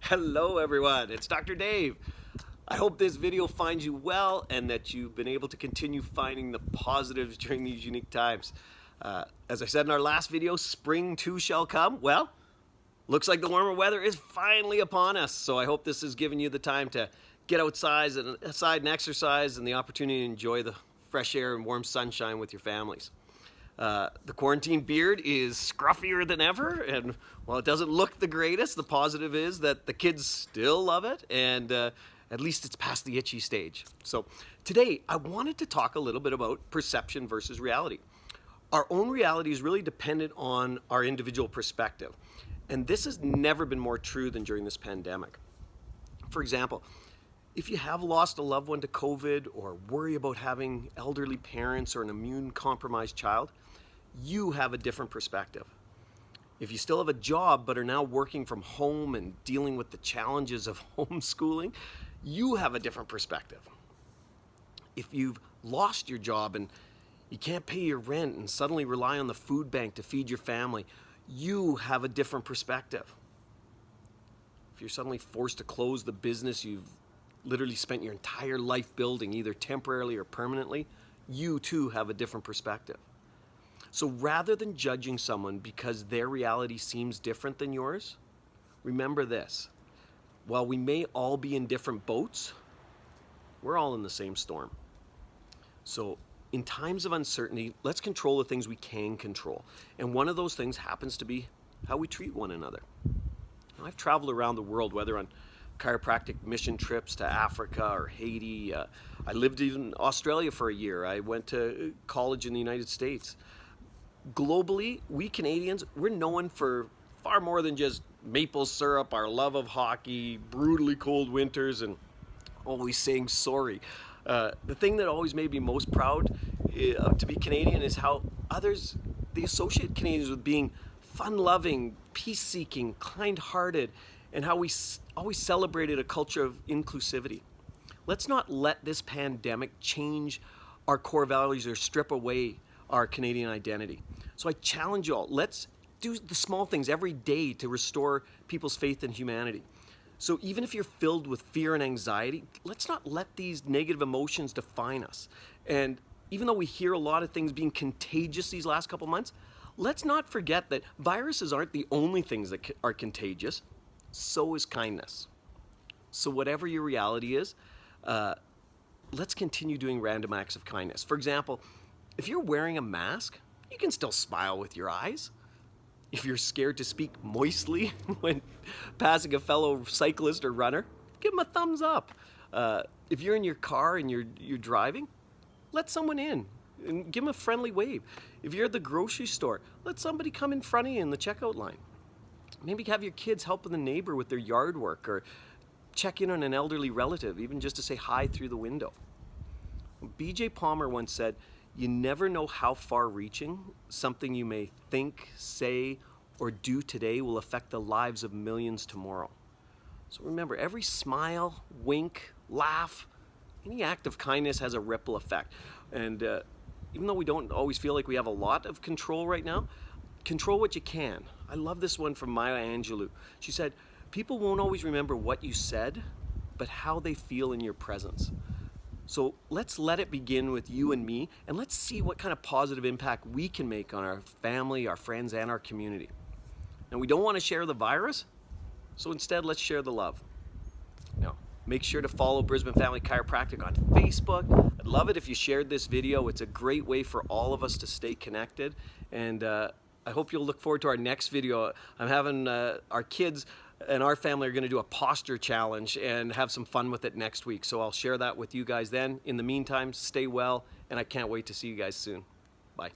Hello everyone, it's Dr. Dave. I hope this video finds you well and that you've been able to continue finding the positives during these unique times. As I said in our last video, spring too shall come. Well, looks like the warmer weather is finally upon us, so I hope this has given you the time to get outside and exercise and the opportunity to enjoy the fresh air and warm sunshine with your families. The quarantine beard is scruffier than ever, and while it doesn't look the greatest, the positive is that the kids still love it, and at least it's past the itchy stage. So today, I wanted to talk a little bit about perception versus reality. Our own reality is really dependent on our individual perspective, and this has never been more true than during this pandemic. For example, if you have lost a loved one to COVID or worry about having elderly parents or an immune-compromised child, you have a different perspective. If you still have a job but are now working from home and dealing with the challenges of homeschooling, you have a different perspective. If you've lost your job and you can't pay your rent and suddenly rely on the food bank to feed your family, you have a different perspective. If you're suddenly forced to close the business you've literally spent your entire life building, either temporarily or permanently, you too have a different perspective. So rather than judging someone because their reality seems different than yours, remember this: while we may all be in different boats, we're all in the same storm. So in times of uncertainty, let's control the things we can control. And one of those things happens to be how we treat one another. Now, I've traveled around the world, whether on chiropractic mission trips to Africa or Haiti. I lived in Australia for a year. I went to college in the United States. Globally, we Canadians, we're known for far more than just maple syrup, our love of hockey, brutally cold winters, and always saying sorry. The thing that always made me most proud to be Canadian is how others, they associate Canadians with being fun-loving, peace-seeking, kind-hearted, and how we always celebrated a culture of inclusivity. Let's not let this pandemic change our core values or strip away our Canadian identity. So I challenge you all, let's do the small things every day to restore people's faith in humanity. So even if you're filled with fear and anxiety, let's not let these negative emotions define us. And even though we hear a lot of things being contagious these last couple months, let's not forget that viruses aren't the only things that are contagious. So is kindness. So whatever your reality is, let's continue doing random acts of kindness. For example, if you're wearing a mask, you can still smile with your eyes. If you're scared to speak moistly when passing a fellow cyclist or runner, give them a thumbs up. If you're in your car and you're driving, let someone in and give them a friendly wave. If you're at the grocery store, let somebody come in front of you in the checkout line. Maybe have your kids helping the neighbor with their yard work or check in on an elderly relative, even just to say hi through the window. B.J. Palmer once said, "You never know how far-reaching something you may think, say, or do today will affect the lives of millions tomorrow." So remember, every smile, wink, laugh, any act of kindness has a ripple effect. And even though we don't always feel like we have a lot of control right now, control what you can. I love this one from Maya Angelou. She said, "People won't always remember what you said, but how they feel in your presence." So let's let it begin with you and me, and let's see what kind of positive impact we can make on our family, our friends, and our community. And we don't want to share the virus, so instead let's share the love. Now, make sure to follow Brisbin Family Chiropractic on Facebook. I'd love it if you shared this video. It's a great way for all of us to stay connected, and I hope you'll look forward to our next video. I'm having our kids and our family are going to do a posture challenge and have some fun with it next week. So I'll share that with you guys then. In the meantime, stay well, and I can't wait to see you guys soon. Bye.